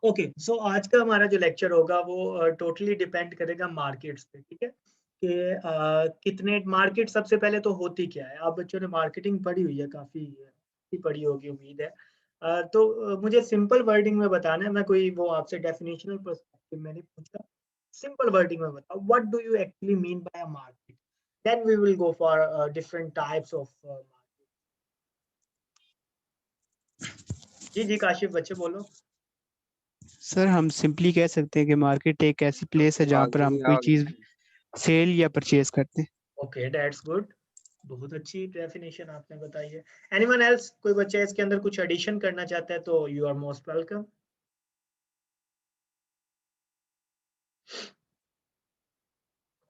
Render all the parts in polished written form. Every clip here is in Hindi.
ओके, सो आज का हमारा जो लेक्चर होगा वो टोटली डिपेंड करेगा मार्केट्स पे, ठीक है? कि कितने मार्केट सबसे पहले तो होती क्या है? आप बच्चों ने मार्केटिंग पढ़ी हुई है, काफ़ी पढ़ी होगी उम्मीद है। तो मुझे सिंपल वर्डिंग में बताना है, मैं कोई वो आपसे डेफिनेशनल पर्सपेक्टिव में नहीं पूछा। सिंपल वर्डिंग में बताओ, what do you actually mean by a market? Then we will go for different types of market. जी, जी, काशिफ बच्चे बोलो। सर हम सिंपली कह सकते हैं कि मार्केट एक ऐसी प्लेस है जहाँ पर हम कोई चीज़ सेल या परचेज करते हैं। Okay, that's good. बहुत अच्छी डेफिनेशन आपने बताई है। एनीवन एल्स, कोई बच्चा इसके अंदर कुछ एडिशन करना चाहता है तो you are most welcome.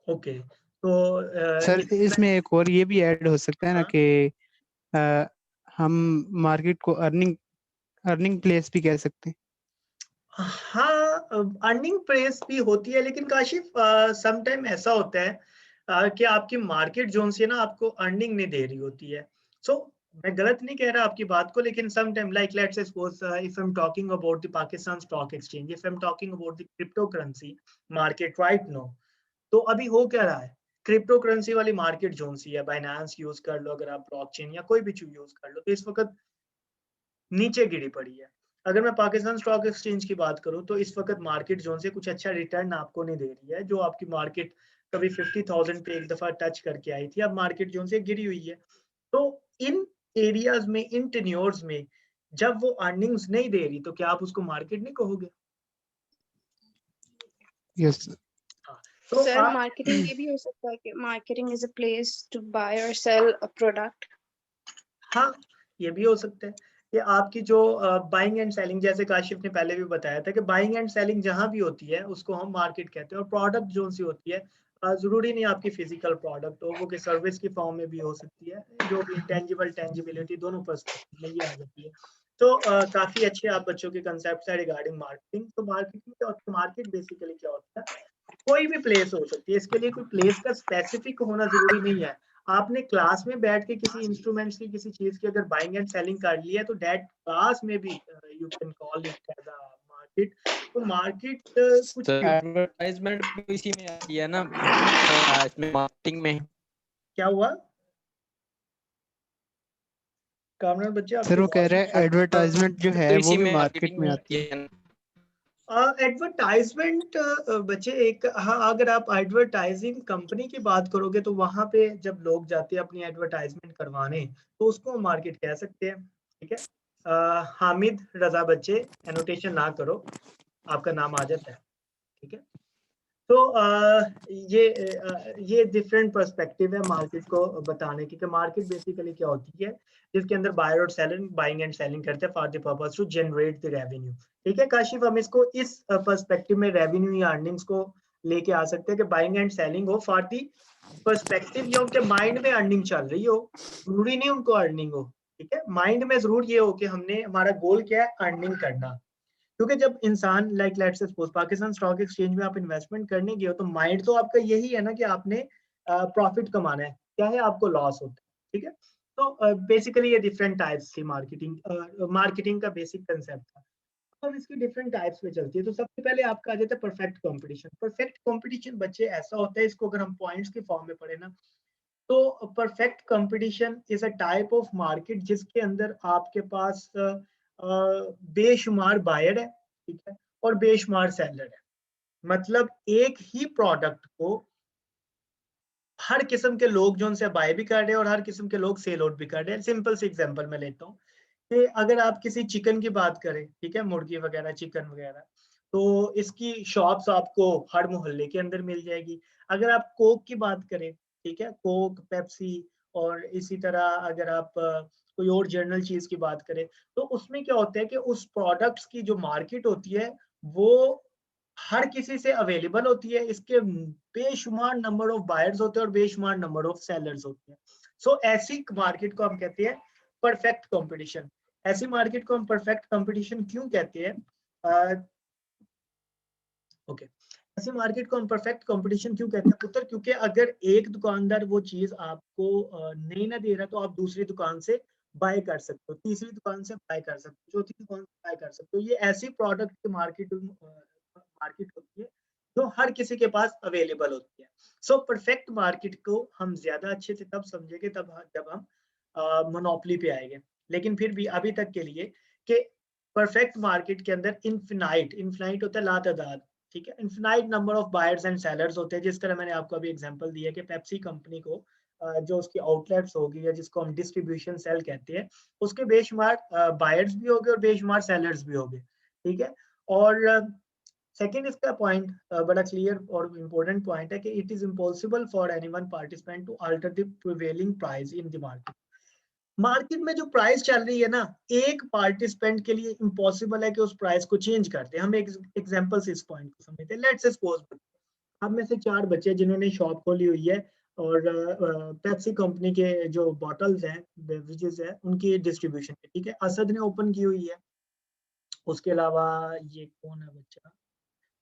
Okay, तो सर इसमें इसमें एक और ये भी ऐड हो सकता है ना हाँ, कि अ, हम मार्केट को अर्निंग अर्निंग प्लेस भी कह सकते हैं। हाँ, अर्निंग प्लेस भी होती है, लेकिन काशिफ सम टाइम ऐसा होता है कि आपकी मार्केट जोन से ना आपको अर्निंग नहीं दे रही होती है। सो मैं गलत नहीं कह रहा आपकी बात को, लेकिन some time like let's say suppose if I am talking about the Pakistan stock exchange, if I am talking about the crypto currency market right now, तो अभी हो क्या रहा है? क्रिप्टो करेंसी वाली मार्केट जोन सी है, बाइनेंस यूज कर लो, अगर आप ब्लॉकचेन या कोई भी चीज यूज कर लो, तो इस वक्त नीचे गिरी पड़ी है। अगर मैं पाकिस्तान स्टॉक एक्सचेंज की बात करूं तो इस वक्त मार्केट जोन से कुछ अच्छा रिटर्न आपको नहीं दे रही है। जो आपकी मार्केट कभी 50,000 पे एक दफा टच करके आई थी, अब मार्केट जोन से गिरी हुई है। तो इन एरियाज में, इन टेन्योर्स में जब वो अर्निंग्स नहीं दे रही, तो क्या आप उसको मार्केट नहीं कहोगे? यस। हाँ, तो सर आप मार्केटिंग ये भी हो सकता है कि marketing is a place to buy और सेल अ प्रोडक्ट। हाँ, ये भी हो सकता है कि आपकी जो बाइंग एंड सेलिंग, जैसे काशिफ ने पहले भी बताया था कि बाइंग एंड सेलिंग जहां भी होती है उसको हम मार्केट कहते हैं। और प्रोडक्ट जो सी होती है, जरूरी नहीं आपकी फिजिकल प्रोडक्ट हो, वो कि सर्विस की फॉर्म में भी हो सकती है। जो भी इंटेंजिबल टेंजिबिलिटी दोनों पर्सपेक्टिव में ये आ जाती है। तो काफी अच्छे आप बच्चों के कंसेप्ट है रिगार्डिंग मार्केटिंग। तो मार्केटिंग क्या होता है? मार्केट बेसिकली क्या होता है? कोई भी प्लेस हो सकती है, इसके लिए कोई प्लेस का स्पेसिफिक होना जरूरी नहीं है। आपने क्लास में बैठ के किसी इंस्ट्रूमेंट्स की, किसी चीज की अगर बाइंग एंड सेलिंग कर ली है, तो दैट क्लास में भी you can call it as a market. तो मार्केट कुछ सर भी हो। एडवर्टाइजमेंट भी इसी में आती है ना, इसमें मार्केटिंग में। क्या हुआ कामरान बच्चे, सर आपकी वो कह आवाज रहे नहीं हैं एडवर्टाइजमेंट जो है तो वो इसी भी में मार्केट मार्केटिंग में में आती आती है। है। एडवर्टाइजमेंट बच्चे एक, हाँ, अगर आप एडवर्टाइजिंग कंपनी की बात करोगे तो वहां पे जब लोग जाते हैं अपनी एडवर्टाइजमेंट करवाने, तो उसको मार्केट कह सकते हैं। ठीक है, हामिद रजा बच्चे, एनोटेशन ना करो, आपका नाम आ जाता है। ठीक है, तो ये डिफरेंट पर्सपेक्टिव है मार्केट को बताने की, कि मार्केट बेसिकली क्या होती है, जिसके अंदर बायर और सेलर बाइंग एंड सेलिंग करते हैं for the purpose to generate the revenue. ठीक है काशिफ, हम इसको इस पर्सपेक्टिव में रेवेन्यू या अर्निंग्स को लेके आ सकते हैं कि बाइंग एंड सेलिंग हो फॉर दी पर्सपेक्टिव, या उनके माइंड में अर्निंग चल रही हो, जरूरी नहीं उनको अर्निंग हो। ठीक है, माइंड में जरूर ये हो कि हमने, हमारा गोल क्या है, अर्निंग करना। क्योंकि जब इंसान like let's suppose Pakistan stock exchange में आप इन्वेस्टमेंट करने गए हो, तो माइंड तो आपका यही है ना कि आपने प्रॉफिट कमाना है, क्या है आपको लॉस होता है। ठीक है, तो बेसिकली ये डिफरेंट टाइप्स की मार्केटिंग का बेसिक कंसेप्ट था। अब इसकी डिफरेंट टाइप्स में चलती है। तो सबसे पहले आपका आ जाता है परफेक्ट कंपटीशन। परफेक्ट कंपटीशन बच्चे ऐसा होता है, इसको अगर हम पॉइंट्स के फॉर्म में पढ़े ना, तो perfect competition is a type of market जिसके अंदर आपके पास बेशुमार बायर है, ठीक है, और बेशुमार सेलर है। मतलब एक ही प्रोडक्ट को हर किस्म के लोग जो उनसे बाय भी कर रहे हैं और हर किस्म के लोग सेल आउट भी कर रहे हैं। सिंपल सी एग्जांपल मैं लेता हूँ कि अगर आप किसी चिकन की बात करें, ठीक है, मुर्गी वगैरह, चिकन वगैरह, तो इसकी शॉप्स आपको हर मोहल्ले के अंदर मिल जाएगी। अगर आप कोक की बात करें, ठीक है, कोक, पेप्सी, और इसी तरह अगर आप कोई और जर्नल चीज की बात करें, तो उसमें क्या होता है कि उस प्रोडक्ट्स की जो मार्केट होती है वो हर किसी से अवेलेबल होती है। इसके बेशुमार नंबर ऑफ बायर्स होते हैं और बेशुमार नंबर ऑफ सेलर्स होते हैं। सो ऐसी मार्केट को हम कहते हैं परफेक्ट कंपटीशन। ऐसी मार्केट को हम परफेक्ट कंपटीशन क्यों कहते हैं? ओके, ऐसी मार्केट को हम परफेक्ट कंपटीशन क्यों कहते हैं पुत्र? क्योंकि अगर एक दुकानदार वो चीज आपको नहीं ना दे रहा, तो आप दूसरी दुकान से बाय कर सकते हो, तीसरी दुकान से बाय कर सकते हो, चौथी दुकान से बाय कर सकते हो। ये ऐसी प्रोडक्ट की मार्केट होती है जो हर किसी के पास अवेलेबल होती है। सो परफेक्ट मार्केट को हम ज्यादा अच्छे से तब समझेंगे जब हम मोनोपोली पे आएंगे। लेकिन फिर भी अभी तक के लिए कि परफेक्ट मार्केट के अंदर इनफिनाइट होता है लातादाद, ठीक है, infinite number of buyers and sellers होते हैं। जिस तरह मैंने आपको अभी एग्जांपल दिया कि पेप्सी कंपनी को जो उसकी आउटलेट्स होगी या जिसको हम डिस्ट्रीब्यूशन सेल कहते हैं, उसके बेशुमार बायर्स भी होंगे और बेशुमार सेलर्स भी होंगे, ठीक है। और सेकेंड इसका पॉइंट बड़ा क्लियर और इम्पोर्टेंट पॉइंट है कि it is impossible for anyone participant to alter the prevailing price in the market. Market में जो प्राइस चल रही है ना, एक पार्टिसिपेंट के लिए इम्पॉसिबल है कि उस प्राइस को चेंज कर दे। हम एक एग्जांपल से इस पॉइंट को समझते हैं। लेट्स सपोज आप में से 4 बच्चे जिन्होंने शॉप खोली हुई है और पेप्सी कंपनी के जो बॉटल्स हैं, बेवरेजेस है, उनकी डिस्ट्रीब्यूशन है, ठीक है। असद ने ओपन की हुई है, उसके अलावा ये कौन है बच्चा,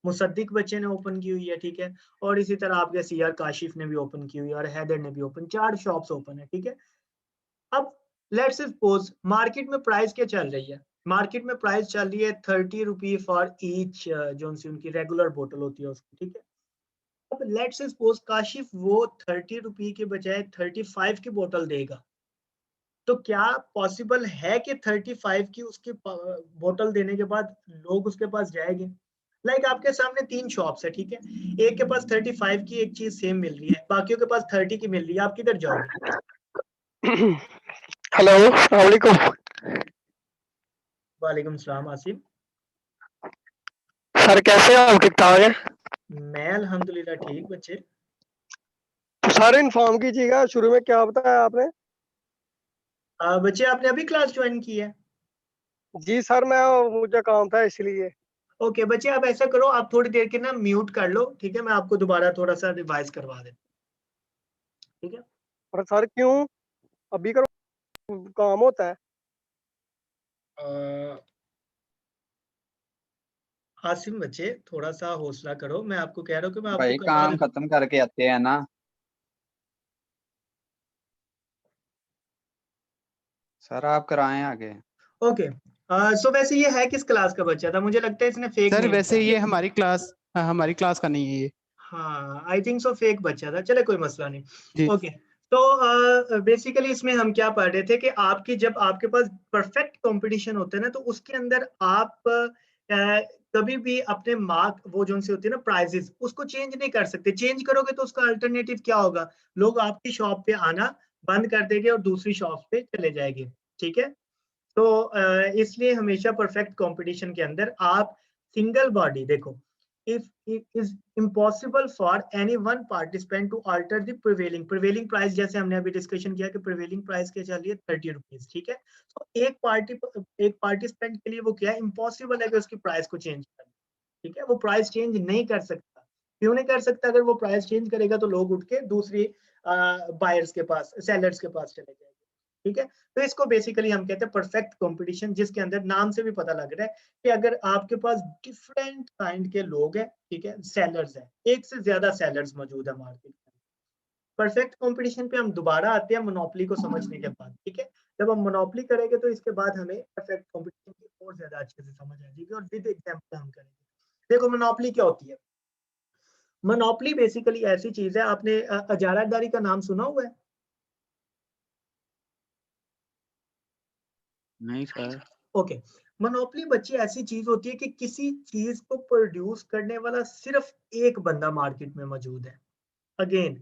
मुसद्दिक बच्चे ने ओपन की हुई है, ठीक है। और इसी तरह आपके सीआर काशिफ ने भी ओपन की हुई है और हैदर ने भी ओपन, 4 शॉप्स ओपन है, ठीक है। अब लेट्स सपोज मार्केट में प्राइस क्या चल रही है, मार्केट में प्राइस चल रही है 30 रुपी फॉर ईच, जो उनकी रेगुलर बोतल होती है उसकी, ठीक है। अब लेट्स सपोज काशिफ वो 30 रुपी के बजाय 35 की बोतल देगा, तो क्या पॉसिबल है कि 35 की उसकी बोतल देने के बाद लोग उसके पास जाएंगे? लाइक आपके सामने 3 शॉप्स है, ठीक है। एक के पास 35 की एक चीज सेम मिल रही है, बाकियों के पास 30 की मिल रही है, आप किधर जाओगे? हेलो, अस्सलाम वालेकुम। वालेकुम सलाम आसिम। सर कैसे हैं आप? ठीक ठाक है? मैं अल्हम्दुलिल्लाह ठीक बच्चे। तो सर इन्फॉर्म कीजिएगा शुरू में क्या बताया आपने? बच्चे आपने अभी क्लास ज्वाइन की है? जी सर, मुझे काम था इसलिए। ओके बच्चे, आप ऐसा करो, आप थोड़ी देर के ना म्यूट कर लो, ठीक है। मैं आपको दोबारा थोड़ा सा रिवाइज करवा देता, ठीक है। और सर क्यों? अभी करो, काम होता है। आसिम बच्चे थोड़ा सा हौसला करो, मैं आपको कह रहा हूँ कि मैं आपको भाई करवा काम देता खत्म करके आते हैं ना सर, आप कराएं आगे। हूँ। ओके सो वैसे ये है किस क्लास का बच्चा था? मुझे लगता है इसने फेक सर नेम वैसे था। ये हमारी क्लास का नहीं है ये। हाँ आई थिंक सो फेक बच्चा था, चले कोई मसला नहीं। जी ओके तो बेसिकली इसमें हम क्या पढ़ रहे थे कि आपकी जब आपके पास परफेक्ट कंपटीशन होता है ना, तो उसके अंदर आप कभी भी अपने मार्क वो जो से होते हैं ना प्राइजेस, उसको चेंज नहीं कर सकते। चेंज करोगे तो उसका अल्टरनेटिव क्या होगा? लोग आपकी शॉप पे आना बंद कर देंगे और दूसरी शॉप पे चले जाएंगे, ठीक है। तो इसलिए हमेशा परफेक्ट कंपटीशन के अंदर आप सिंगल बॉडी देखो, if it is impossible for any one participant to alter the prevailing price, जैसे हमने अभी डिस्कशन किया कि प्रिवेलिंग प्राइस क्या चल रही है 30 रुपीज, ठीक है। तो एक पार्टिसिपेंट के लिए वो क्या है, इम्पॉसिबल है कि उसकी प्राइस को चेंज करना, ठीक है। वो प्राइस चेंज नहीं कर सकता। क्यों नहीं कर सकता? अगर वो प्राइस चेंज करेगा तो लोग उठ के दूसरी बायर्स के पास, सेलर्स के पास चले जाएंगे, ठीक है। तो इसको बेसिकली हम कहते हैं परफेक्ट कंपटीशन, जिसके अंदर नाम से भी पता लग रहा है कि अगर आपके पास डिफरेंट काइंड के लोग हैं, ठीक है, सेलर्स हैं, एक से ज्यादा सेलर्स मौजूद है मार्केट में। परफेक्ट कंपटीशन पे हम दोबारा आते हैं मोनोपोली को समझने के बाद, ठीक है। जब हम मोनोपोली करेंगे तो इसके बाद हमें परफेक्ट कंपटीशन की और ज्यादा अच्छे से समझ आ जाएगी और विद एग्जांपल हम करेंगे। देखो मोनोपोली क्या होती है? मोनोपोली बेसिकली ऐसी चीज है, आपने अजारादारी का नाम सुना हुआ है? नहीं सर। ओके मोनोपोली बच्ची ऐसी चीज होती है कि किसी चीज को प्रोड्यूस करने वाला सिर्फ एक बंदा मार्केट में मौजूद है। अगेन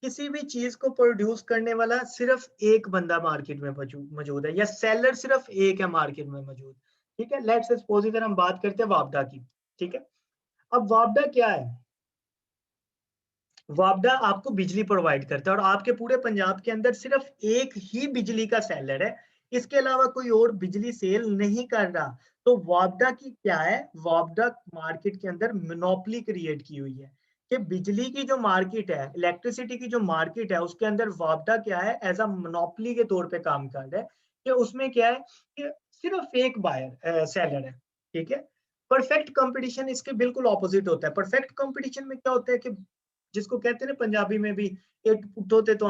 किसी भी चीज को प्रोड्यूस करने वाला सिर्फ एक बंदा मार्केट में मौजूद है, या सेलर सिर्फ एक है मार्केट में मौजूद, ठीक है। लेट्स सपोज इधर हम बात करते हैं वापडा की, ठीक है। अब वापडा क्या है? वापडा आपको बिजली प्रोवाइड करता है और आपके पूरे पंजाब के अंदर सिर्फ एक ही बिजली का सेलर है, इसके अलावा कोई और बिजली सेल नहीं कर रहा। तो वापडा की क्या है? वापडा मार्केट के अंदर मोनोपोली क्रिएट की हुई है कि बिजली की जो मार्केट है, इलेक्ट्रिसिटी की जो मार्केट है, उसके अंदर वापडा क्या है, एज अ मोनोपोली के तौर पे काम कर रहा है कि उसमें क्या है कि सिर्फ एक बायर सेलर है, ठीक है। परफेक्ट कंपटीशन इसके बिल्कुल ऑपोजिट होता है। परफेक्ट कंपटीशन में क्या होता है कि जिसको कहते हैं ना पंजाबी में भी एक उठोते तो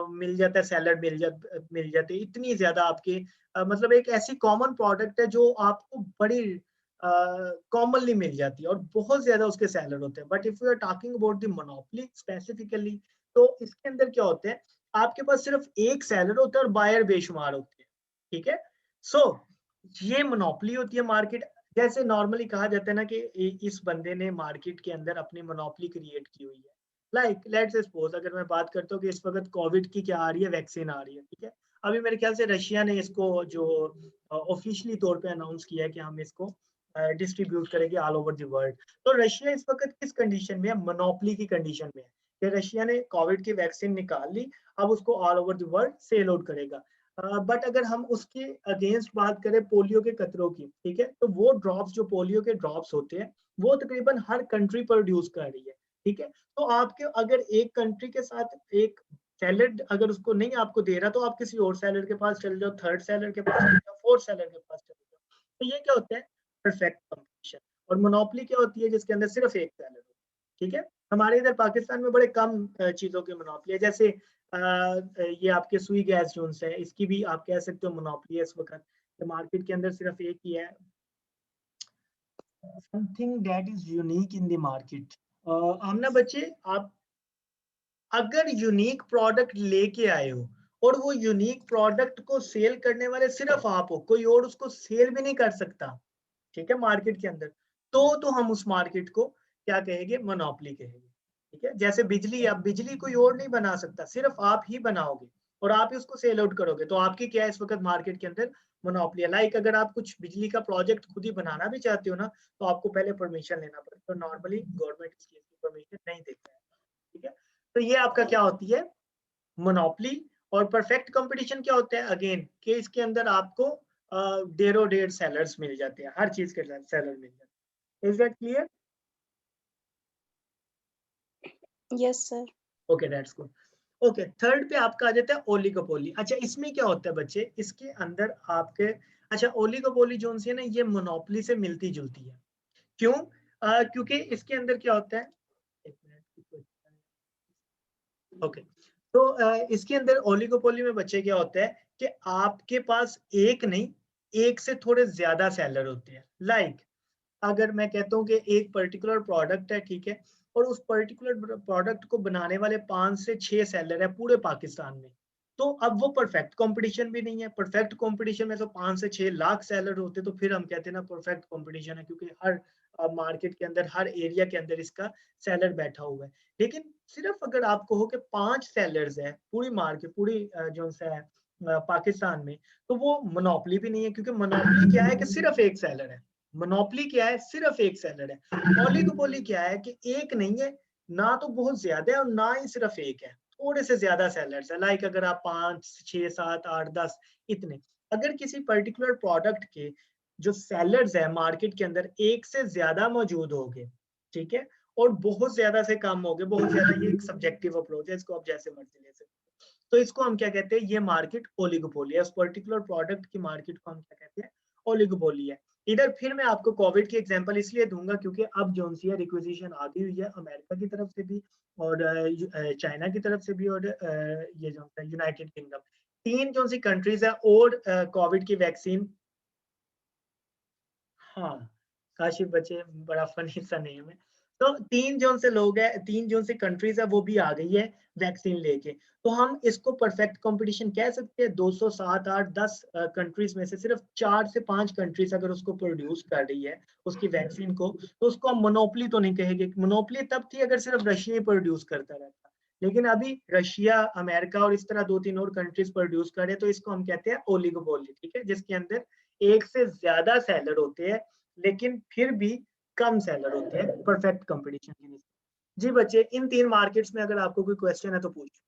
मिल जाता है सैलड मिल जाते हैं, इतनी ज्यादा आपके मतलब एक ऐसी कॉमन प्रोडक्ट है जो आपको बड़ी कॉमनली मिल जाती है और बहुत ज्यादा उसके सैलड होते हैं। But if you are talking about the monopoly specifically, तो इसके अंदर क्या होता है, आपके पास सिर्फ एक सैलर होता है और बायर बेशुमार होते हैं, ठीक है। सो ये मोनोपोली होती है मार्केट। जैसे नॉर्मली कहा जाता है ना कि इस बंदे ने मार्केट के अंदर अपनी मोनोपोली क्रिएट की हुई है। लाइक लेट्स सपोज अगर मैं बात करता हूँ कि इस वक्त कोविड की क्या आ रही है, वैक्सीन आ रही है, ठीक है। अभी मेरे ख्याल से रशिया ने इसको जो ऑफिशियली तौर पे अनाउंस किया है कि हम इसको डिस्ट्रीब्यूट करेंगे ऑल ओवर द वर्ल्ड। तो रशिया इस वक्त किस कंडीशन में है, मोनोपोली की कंडीशन में है कि रशिया ने कोविड की वैक्सीन निकाल ली, अब उसको all over the world sell out करेगा। बट अगर हम उसके अगेंस्ट बात करें पोलियो के कतरों की, ठीक है, तो वो ड्रॉप्स जो पोलियो के ड्रॉप्स होते हैं वो तकरीबन हर कंट्री प्रोड्यूस कर रही है, ठीक है। तो आपके अगर एक कंट्री के साथ एक सैलड अगर उसको नहीं आपको दे रहा, तो आप किसी और सैलर के पास चले जाओ, थर्ड सैलर के पास चले जाओ, फोर्थ सैलर के पास चले जाओ। तो ये क्या होता है, परफेक्ट कंपटीशन। और मोनोपोली क्या होती है, जिसके अंदर सिर्फ एक सैलर हो, ठीक है। हमारे इधर पाकिस्तान में बड़े कम चीजों की मोनोपोली है, जैसे ये आपके सुई गैस जोन्स है, इसकी भी आप कह सकते हो मोनोपोली है इस वक्त। मार्केट के अंदर सिर्फ एक ही है, something that is unique in the market. Aamna बच्चे, आप अगर यूनिक प्रोडक्ट लेके आए हो और वो यूनिक प्रोडक्ट को सेल करने वाले सिर्फ आप हो, कोई और उसको सेल भी नहीं कर सकता, ठीक है, मार्केट के अंदर, तो हम उस मार्केट को क्या कहेंगे, मोनोपोली कहेंगे, ठीक है। जैसे बिजली, अब बिजली कोई और नहीं बना सकता, सिर्फ आप ही बनाओगे और आप ही उसको सेल आउट करोगे, तो आपकी क्या है इस वक्त मार्केट के अंदर, मोनोपोली है। लाइक अगर आप कुछ बिजली का प्रोजेक्ट खुद ही बनाना भी चाहते हो ना, तो आपको पहले परमिशन लेना पड़ेगा, तो नॉर्मली गवर्नमेंट इसकी परमिशन नहीं देता है, ठीक है। तो ये आपका क्या होती है, मोनोपोली। और परफेक्ट कंपटीशन क्या होता है, अगेन कि इसके अंदर आपको डेढ़ डेढ़ सेलर्स मिल जाते हैं, हर चीज के सेलर मिल जाते हैं। Is that clear? Yes, sir. Okay, that's good. Okay, third पे आपका आ जाता है ओलिगोपोली। अच्छा, इसमें क्या होता है बच्चे, इसके अंदर आपके, अच्छा ओलिगोपोली जो है ना, ये मोनोपोली से मिलती जुलती है। क्यों? क्योंकि इसके अंदर क्या होता है, एक मिनट, ओके। तो इसके अंदर ओलिगोपोली में बच्चे क्या होता है कि आपके पास एक नहीं, एक से थोड़े ज्यादा सेलर होते हैं। लाइक अगर मैं कहता हूँ कि एक पर्टिकुलर प्रोडक्ट है, ठीक है, और उस पर्टिकुलर प्रोडक्ट को बनाने वाले 5 से 6 सेलर है पूरे पाकिस्तान में, तो अब वो परफेक्ट कंपटीशन भी नहीं है। परफेक्ट कंपटीशन में तो 5 से 6 लाख सेलर होते, तो फिर हम कहते हैं ना परफेक्ट कंपटीशन है, क्योंकि हर मार्केट के अंदर, हर एरिया के अंदर इसका सेलर बैठा हुआ है। लेकिन सिर्फ अगर आप कहो कि 5 सेलर्स है पूरी मार्केट, पूरी जो है पाकिस्तान में, तो वो मोनोपोली भी नहीं है, क्योंकि मोनोपोली क्या है कि सिर्फ एक सेलर है। मोनोपोली क्या है, सिर्फ एक सेलर है। ओलिगोपोली क्या है कि एक नहीं है, ना तो बहुत ज्यादा है और ना ही सिर्फ एक है, थोड़े से ज्यादा सेलर्स है। लाइक अगर आप 5 6 7 8 10 इतने, अगर किसी पर्टिकुलर प्रोडक्ट के जो सेलर्स है मार्केट के अंदर एक से ज्यादा मौजूद हो गए, ठीक है, और बहुत ज्यादा से कम हो गए, बहुत ज्यादा, ये एक सब्जेक्टिव अप्रोच है, इसको आप जैसे मर्जी ले सकते हो, तो इसको हम क्या कहते हैं, ये मार्केट ओलिगोपोली है। उस पर्टिकुलर प्रोडक्ट की मार्केट को हम क्या कहते हैं, ओलिगोपोली है। इधर फिर मैं आपको कोविड की एग्जांपल इसलिए दूंगा क्योंकि अब जो सी रिक्विजिशन आ गई हुई है अमेरिका की तरफ से भी और चाइना की तरफ से भी, और ये जो है यूनाइटेड किंगडम, तीन जो सी कंट्रीज है और कोविड की वैक्सीन। हाँ, काशिफ बच्चे बड़ा फनी सा नेम है। तो तीन जोन से लोग हैं, तीन जोन से कंट्रीज है, वो भी आ गई है वैक्सीन लेके। तो हम इसको परफेक्ट कंपटीशन कह सकते हैं। 207 8 10 कंट्रीज में से सिर्फ 4 से 5 कंट्रीज अगर उसको प्रोड्यूस कर रही है उसकी वैक्सीन को, तो उसको हम मोनोपोली तो नहीं कहेंगे। मोनोपोली तब थी अगर सिर्फ रशिया ही प्रोड्यूस करता रहता, लेकिन अभी रशिया, अमेरिका और इस तरह 2-3 और कंट्रीज प्रोड्यूस कर रहे हैं, तो इसको हम कहते हैं ओलिगोपोली, ठीक है, जिसके अंदर एक से ज्यादा सेलर होते हैं लेकिन फिर भी कम सेलर होते हैं परफेक्ट कंपटीशन के लिए। जी बच्चे, इन तीन मार्केट्स में अगर आपको कोई क्वेश्चन है तो पूछो।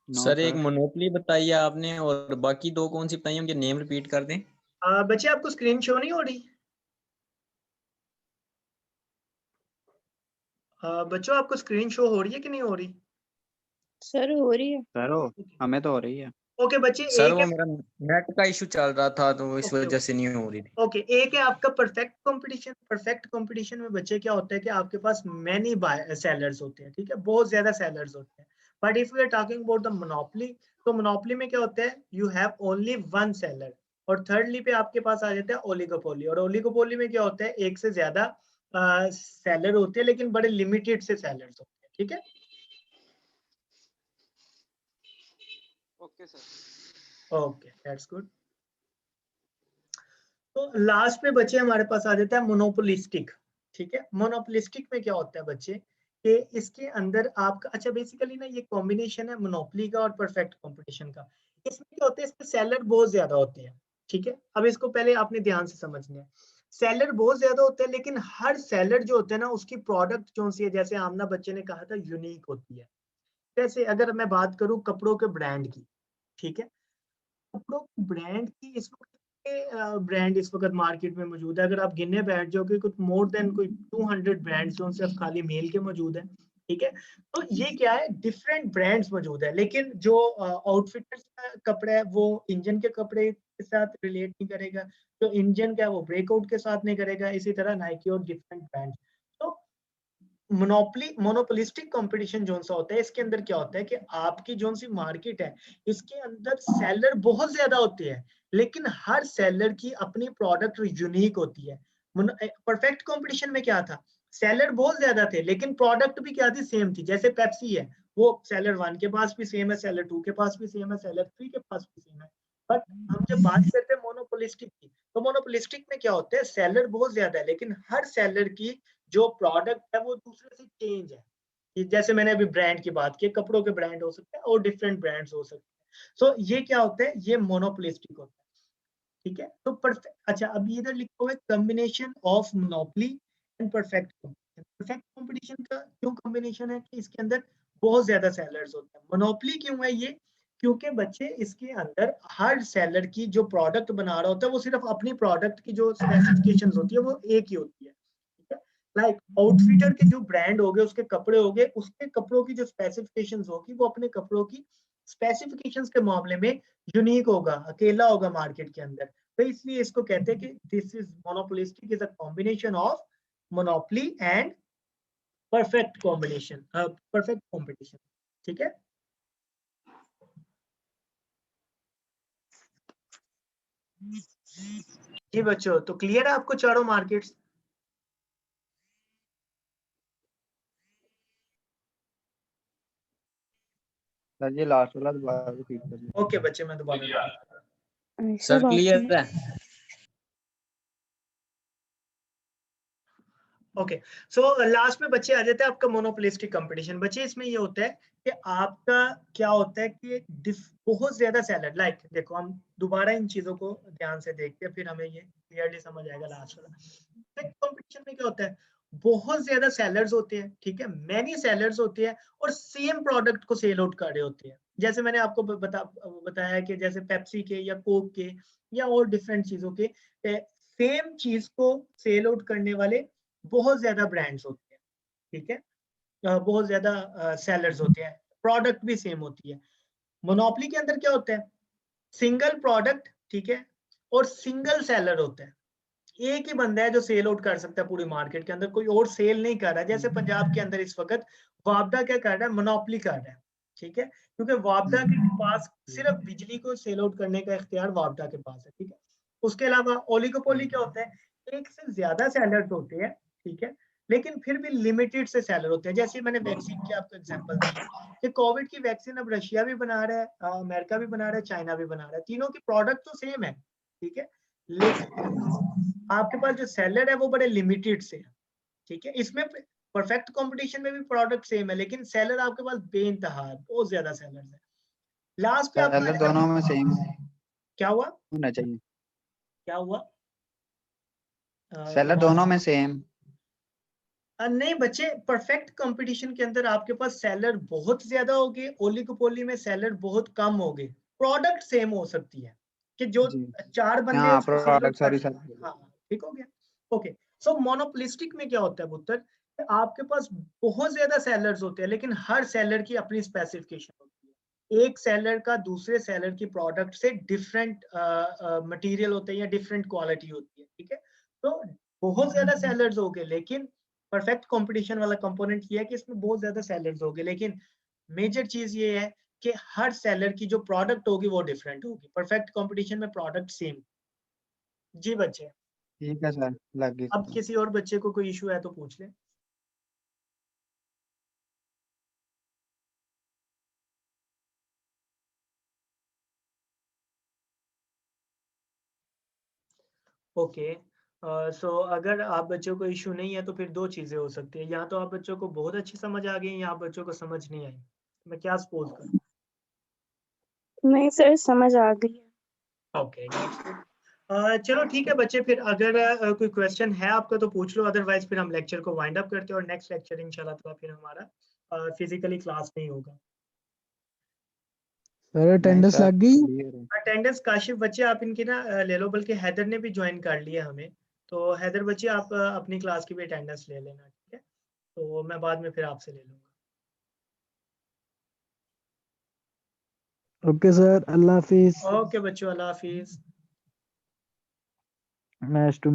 नो सर एक सर। मोनोपोली बताइए आपने, और बाकी दो कौन सी बताई, उनके नेम रिपीट कर दें। बच्चे आपको स्क्रीन शो नहीं हो रही? बच्चों आपको स्क्रीन शो हो रही है कि नहीं हो रही? Sir, हो रही है। सर हो, हमें तो हो रही है। ओके बच्चे, सर एक वो है, मेरा नेट का इशू चल रहा था तो इस ओके वजह से नहीं हो रही थी। ओके, एक है आपका परफेक्ट कंपटीशन। परफेक्ट कंपटीशन में बच्चे क्या होता है कि आपके पास मैनी सेलर्स होते हैं, ठीक है, बहुत ज्यादा सेलर्स होते हैं। But if we are talking about the monopoly, तो मोनोपोली में क्या होता है, you have only one seller. और थर्डली पे आपके पास आ जाता है ओलिगोपोली, और ओलिगोपोली में क्या होता है, एक से ज्यादा सेलर होते हैं, लेकिन बड़े लिमिटेड से सेलर्स होते हैं, ठीक है। Okay sir. Okay, that's good. तो लास्ट पे बच्चे हमारे पास आ जाता है मोनोपोलिस्टिक, ठीक है। मोनोपोलिस्टिक में क्या होता है बच्चे कि इसके अंदर आपका, अच्छा बेसिकली ना ये कॉम्बिनेशन है मोनोपोली का और परफेक्ट कंपटीशन का। इसमें क्या होता है, इसमें सेलर बहुत ज्यादा होते हैं, ठीक है। अब इसको पहले आपने ध्यान से समझना है, सेलर बहुत ज्यादा होते हैं, लेकिन हर सेलर जो होता है ना, उसकी प्रोडक्ट जो सी है, जैसे आमना बच्चे ने कहा था, यूनिक होती है। जैसे अगर मैं बात करूं कपड़ों के ब्रांड की, ठीक है, कपड़ों की ब्रांड की इस वक्त ब्रांड इस वक्त मार्केट में मौजूद है। अगर आप गिनने बैठ जाओ कि कुछ मोर देन कोई 200 ब्रांड्स जो सिर्फ खाली मेल के मौजूद है, ठीक है। तो ये क्या है, डिफरेंट ब्रांड्स मौजूद है, लेकिन जो आउटफिटर्स का कपड़ा है वो इंजन के कपड़े के साथ रिलेट नहीं करेगा, जो इंजन का है वो ब्रेकआउट के साथ नहीं करेगा। इसी तरह नाइकी और डिफरेंट ब्रांड। तो मोनोपोलिस्टिक कंपटीशन जोन सा होता है, इसके अंदर क्या होता है कि आपकी जोन सी मार्केट है, इसके अंदर सेलर बहुत ज्यादा होते हैं, लेकिन हर सेलर की अपनी प्रोडक्ट यूनिक होती है। परफेक्ट कंपटीशन में क्या था, सेलर बहुत ज्यादा थे, लेकिन प्रोडक्ट भी क्या थी, सेम थी। जैसे पेप्सी है, वो सेलर 1 के पास भी सेम है, सेलर 2 के पास भी सेम है, सेलर 3 के पास भी सेम है। बट हम जब बात करते हैं मोनोपोलिस्टिक की, तो मोनोपोलिस्टिक में क्या होता है, सेलर बहुत ज्यादा है, लेकिन हर सेलर की जो प्रोडक्ट है वो दूसरे से चेंज है। कि जैसे मैंने अभी ब्रांड की बात की, कपड़ों के ब्रांड हो सकते हैं और डिफरेंट ब्रांड्स हो सकते हैं। सो ये क्या होता है, ये मोनोपोलिस्टिक होता है, ठीक है। तो परफेक्ट, अच्छा अब इधर लिखा हुआ है combination of monopoly and perfect competition. Perfect competition का क्यों कॉम्बिनेशन है कि इसके अंदर बहुत ज्यादा सेलर्स होते हैं। मोनोपोली क्यों है ये, क्योंकि बच्चे इसके अंदर हर सेलर की जो प्रोडक्ट बना रहा होता है वो सिर्फ अपनी प्रोडक्ट की जो स्पेसिफिकेशंस होती है वो एक ही होती है, ठीक है। लाइक आउटफिटर के जो ब्रांड हो गए, उसके कपड़े हो गए, उसके कपड़ों की जो स्पेसिफिकेशंस होगी वो अपने कपड़ों की स्पेसिफिकेशंस के मामले में यूनिक होगा, अकेला होगा मार्केट के अंदर। तो इसलिए इसको कहते हैं कि this is monopolistic is a combination of monopoly and perfect combination, perfect competition, ठीक है। जी बच्चों, तो क्लियर है आपको चारों मार्केट्स? सर ये लास्ट वाला दोबारा रिपीट कर लीजिए। ओके बच्चे, मैं दोबारा सर क्लियर है? ओके। सो लास्ट में बच्चे आ जाते हैं आपका मोनोपोलिस्टिक कंपटीशन। बच्चे इसमें ये होता है कि आपका क्या होता है कि बहुत ज्यादा सेलर, लाइक देखो हम दोबारा इन चीजों को ध्यान से देखते हैं, फिर हमें ये क्लियरली समझ आएगा लास्ट वाला। कंपटीशन में क्या होता है, बहुत ज्यादा सेलर्स होते हैं, ठीक है, मैनी सेलर्स होते हैं, और सेम प्रोडक्ट को सेल आउट कर रहे होते हैं। जैसे मैंने आपको बताया कि जैसे पेप्सी के या कोक के या और डिफरेंट चीजों के सेम चीज को सेल आउट करने वाले बहुत ज्यादा ब्रांड्स होते हैं, ठीक है। बहुत ज्यादा सेलर्स होते हैं, प्रोडक्ट भी सेम होती है। मोनोपोली के अंदर क्या होता है, सिंगल प्रोडक्ट, ठीक है, और सिंगल सेलर होता है। एक ही बंदा है जो सेल आउट कर सकता है पूरी मार्केट के अंदर, कोई और सेल नहीं कर रहा है। जैसे पंजाब के अंदर इस वक्त वापडा क्या कर रहा है, मोनोपोली कर रहा है, ठीक है, क्योंकि वापडा के पास सिर्फ बिजली को सेल आउट करने का इख्तियार वापडा के पास है, ठीक है। उसके अलावा ओलिगोपोली क्या होता है, एक से ज्यादा सेलर्स होते हैं, ठीक है, लेकिन फिर भी लिमिटेड से सेलर होते हैं। जैसे मैंने वैक्सीन की आपको एग्जांपल दी कि कोविड की वैक्सीन अब रशिया भी बना रहा है, अमेरिका भी बना रहा है, चाइना भी बना रहा है, तीनों की प्रोडक्ट तो सेम है, ठीक है, लेकिन आपके पास जो सेलर है वो बड़े लिमिटेड से है, ठीक है। इसमें परफेक्ट कंपटीशन में भी प्रोडक्ट सेम है, लेकिन सेलर आपके पास बेइंतहा है, बहुत ज्यादा सेलर्स है। लास्ट पे सेलर दोनों में सेम क्या हुआ, होना चाहिए। क्या हुआ? सेलर दोनों में सेम। नहीं बच्चे, परफेक्ट कंपटीशन के अंदर आपके पास सेलर बहुत ज्यादा हो गए, ओलिगोपोली में सेलर बहुत कम हो गए, प्रोडक्ट सेम हो सकती है कि जो जी चार बंदे हाँ उसको सेल आउट प्रोडक्ट कर सॉरी सकते सर। हैं। हाँ ठीक हो गया। ओके, सो मोनोपोलिस्टिक में क्या होता है पुत्र, आपके पास बहुत ज्यादा सेलर्स होते हैं, लेकिन हर सेलर की अपनी स्पेसिफिकेशन होती है। एक सेलर का दूसरे सेलर की प्रोडक्ट से डिफरेंट मटेरियल होते हैं या डिफरेंट क्वालिटी होती है, ठीक है। तो बहुत ज्यादा सेलर्स हो गए, लेकिन परफेक्ट कंपटीशन वाला कंपोनेंट ये है कि इसमें बहुत ज्यादा सेलर्स हो गए, लेकिन मेजर चीज ये है कि हर सेलर की जो प्रोडक्ट होगी वो डिफरेंट होगी। परफेक्ट कंपटीशन में प्रोडक्ट सेम। जी बच्चे, ठीक है सर, लग गई अब समझ। किसी और बच्चे को कोई इशू है तो पूछ ले। ओके, सो अगर आप बच्चों को इशू नहीं है तो फिर दो चीजें हो सकती है, या तो आप बच्चों को बहुत अच्छी समझ आ गई या आप बच्चों को समझ नहीं आई। मैं क्या सपोज करूं? नहीं सर, समझ आ गई है। ओके, चलो ठीक है बच्चे, फिर अगर कोई क्वेश्चन है आपका तो पूछ लो, अदरवाइज फिर हम लेक्चर को वाइंड अप करते हैं और नेक्स्ट लेक्चर इंशाल्लाह ताला फिर हमारा फिजिकली क्लास नहीं होगा। सर नहीं अटेंडेंस सर, लग गई। clear है। अटेंडेंस काशिफ बच्चे आप इनकी ना ले लो, बल्कि हैदर ने भी ज्वाइन कर लिया हमें, तो हैदर बच्चे आप अपनी क्लास की भी अटेंडेंस ले लेना, ठीक है। तो मैं बाद में फिर आपसे ले लूंगा। ओके सर, अल्लाह हाफिज। ओके बच्चों, अल्लाह हाफिज। Nice to